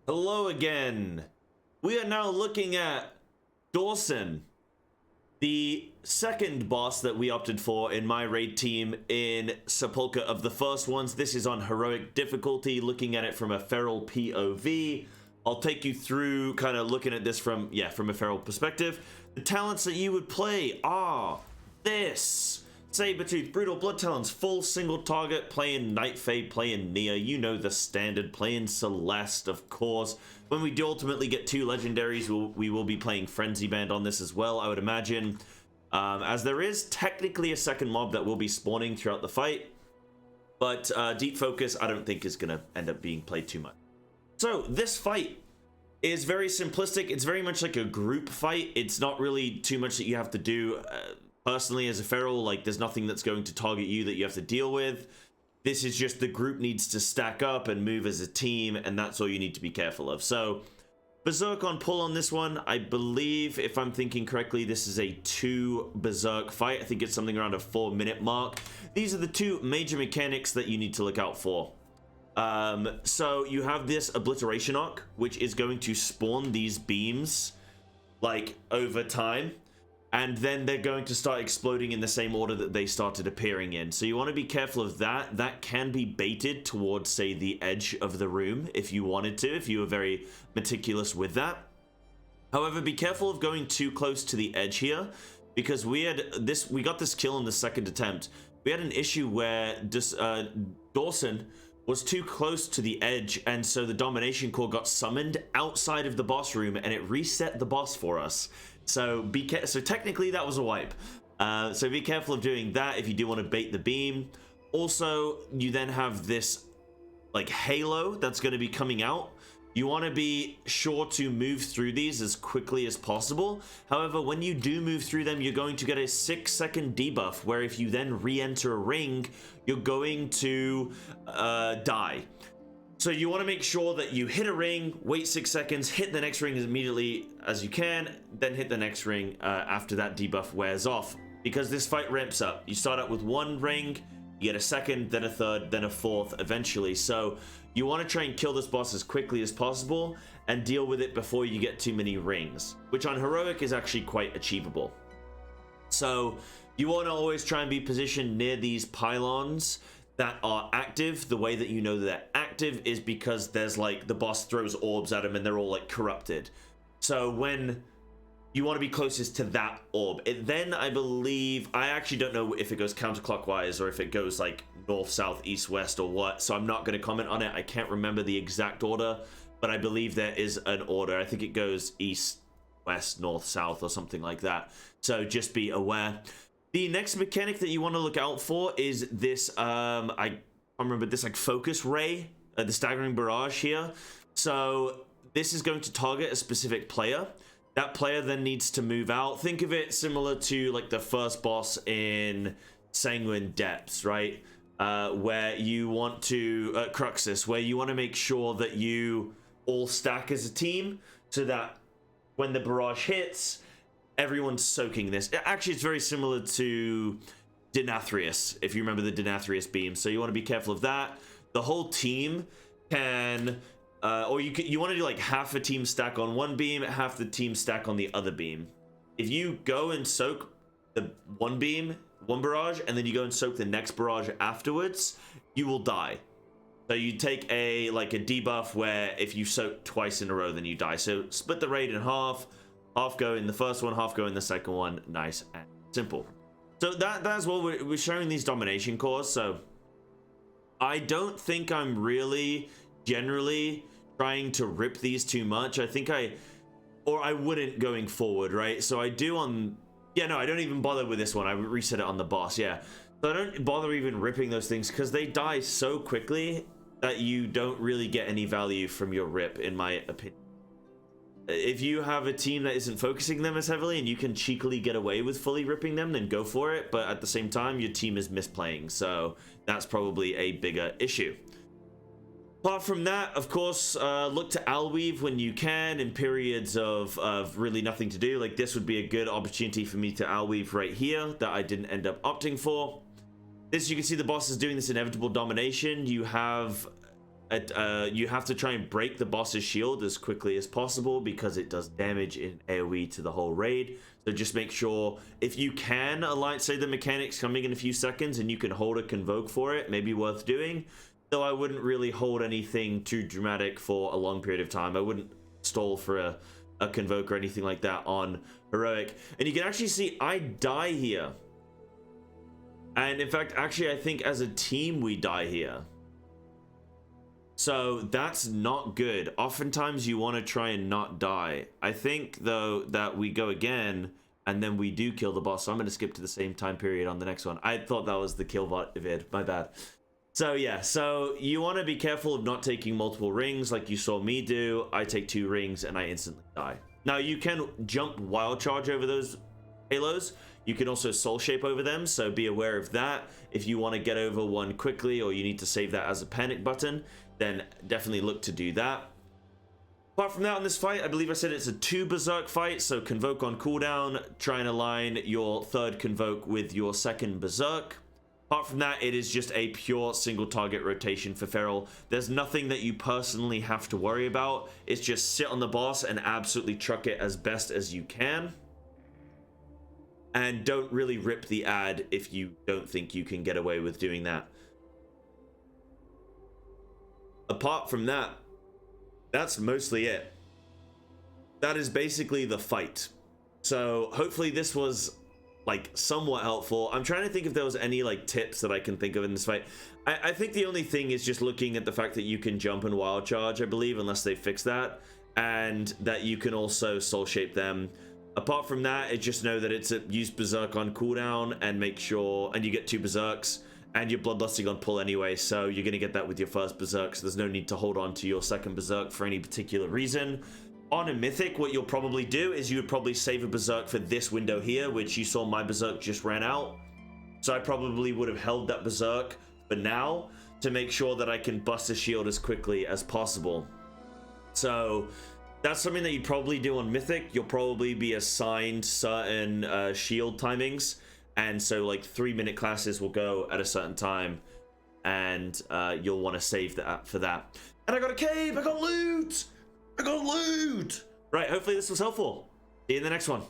Hello again. We are now looking at Dausegne, the second boss that we opted for in my raid team in Sepulchre of the first ones. This is on heroic difficulty, looking at it from a feral POV. I'll take you through kind of looking at this from a feral perspective. The talents that you would play are this. Sabertooth, Brutal Blood Talons, full single target, playing Night Fae, playing Nia, you know the standard, playing Celest, of course. When we do ultimately get two Legendaries, we will be playing Frenzy Band on this as well, I would imagine. As there is technically a second mob that will be spawning throughout the fight, but Deep Focus I don't think is going to end up being played too much. So this fight is very simplistic. It's very much like a group fight. It's not really too much that you have to do. Personally, as a feral, like, there's nothing that's going to target you that you have to deal with. This is just the group needs to stack up and move as a team, and that's all you need to be careful of. So, Berserk on pull on this one. I believe, if I'm thinking correctly, this is a 2 Berserk fight. I think it's something around a 4-minute mark. These are the two major mechanics that you need to look out for. So, you have this Obliteration Arc, which is going to spawn these beams, like, over time. And then they're going to start exploding in the same order that they started appearing in. So you want to be careful of that. That can be baited towards, say, the edge of the room if you wanted to, if you were very meticulous with that. However, be careful of going too close to the edge here, because we got this kill in the second attempt. We had an issue where Dausegne was too close to the edge, and so the Domination Core got summoned outside of the boss room, and it reset the boss for us. So technically that was a wipe. So be careful of doing that if you do want to bait the beam. Also, you then have this like halo that's going to be coming out. You want to be sure to move through these as quickly as possible. However, when you do move through them, you're going to get a 6-second debuff, where if you then re-enter a ring, you're going to die. So you want to make sure that you hit a ring, wait 6 seconds, hit the next ring as immediately as you can, then hit the next ring after that debuff wears off. Because this fight ramps up. You start out with 1 ring, you get a second, then a third, then a fourth eventually. So you want to try and kill this boss as quickly as possible and deal with it before you get too many rings, which on heroic is actually quite achievable. So you want to always try and be positioned near these pylons that are active. The way that you know they're active is because there's like the boss throws orbs at them and they're all like corrupted. So when you want to be closest to that orb, then I believe, I actually don't know if it goes counterclockwise or if it goes like north, south, east, west or what, so I'm not going to comment on it. I can't remember the exact order, but I believe there is an order. I think it goes east, west, north, south or something like that. So just be aware. The next mechanic that you want to look out for is this, I remember this like focus ray, the staggering barrage here. So this is going to target a specific player. That player then needs to move out. Think of it similar to like the first boss in Sanguine Depths, right? Where you want to, Cruxus, where you want to make sure that you all stack as a team so that when the barrage hits, everyone's soaking this. Actually, it's very similar to Denathrius, if you remember the Denathrius beam. So you want to be careful of that. The whole team can, or you want to do like half a team stack on one beam, half the team stack on the other beam. If you go and soak the one beam, one barrage, and then you go and soak the next barrage afterwards, you will die. So you take a debuff where if you soak twice in a row, then you die. So split the raid in half. Half go in the first one, half go in the second one. Nice and simple. So that's what we're showing these domination cores. So I don't think I'm really generally trying to rip these too much. I think I wouldn't going forward, right? So I do on, yeah, no, I don't even bother with this one. I reset it on the boss, yeah. So I don't bother even ripping those things because they die so quickly that you don't really get any value from your rip, in my opinion. If you have a team that isn't focusing them as heavily and you can cheekily get away with fully ripping them, then go for it. But at the same time, your team is misplaying. So that's probably a bigger issue. Apart from that, of course, look to Alweave when you can in periods of really nothing to do. Like this would be a good opportunity for me to Alweave right here that I didn't end up opting for. This, you can see the boss is doing this inevitable domination. You have you have to try and break the boss's shield as quickly as possible because it does damage in AoE to the whole raid. So just make sure, if you can align, say the mechanic's coming in a few seconds and you can hold a Convoke for it, maybe worth doing. Though I wouldn't really hold anything too dramatic for a long period of time. I wouldn't stall for a Convoke or anything like that on Heroic. And you can actually see I die here. And in fact, actually, I think as a team we die here. So that's not good. Oftentimes you want to try and not die. I think though that we go again and then we do kill the boss. So I'm going to skip to the same time period on the next one. I thought that was the killbot vid, my bad. So yeah, so you want to be careful of not taking multiple rings like you saw me do. I take 2 rings and I instantly die. Now you can jump wild charge over those halos. You can also soul shape over them, so be aware of that. If you want to get over one quickly or you need to save that as a panic button, then definitely look to do that. Apart from that, on this fight, I believe I said it's a 2 Berserk fight, so Convoke on cooldown, try and align your 3rd Convoke with your 2nd Berserk. Apart from that, it is just a pure single target rotation for Feral. There's nothing that you personally have to worry about. It's just sit on the boss and absolutely truck it as best as you can. And don't really rip the ad if you don't think you can get away with doing that. Apart from that, that's mostly it. That is basically the fight. So hopefully this was like somewhat helpful. I'm trying to think if there was any like tips that I can think of in this fight. I think the only thing is just looking at the fact that you can jump and wild charge, I believe, unless they fix that, and that you can also soul shape them. Apart from that, just know that it's a use Berserk on cooldown and make sure, and you get 2 Berserks, and you're bloodlusting on pull anyway, so you're gonna get that with your 1st Berserk, so there's no need to hold on to your 2nd Berserk for any particular reason. On a Mythic, what you'll probably do is you would probably save a Berserk for this window here, which you saw my Berserk just ran out. So I probably would have held that Berserk for now to make sure that I can bust a shield as quickly as possible. So that's something that you'd probably do on Mythic. You'll probably be assigned certain shield timings. And so like 3-minute classes will go at a certain time. And you'll want to save that for that. And I got a cave! I got loot! I got loot! Right, hopefully this was helpful. See you in the next one.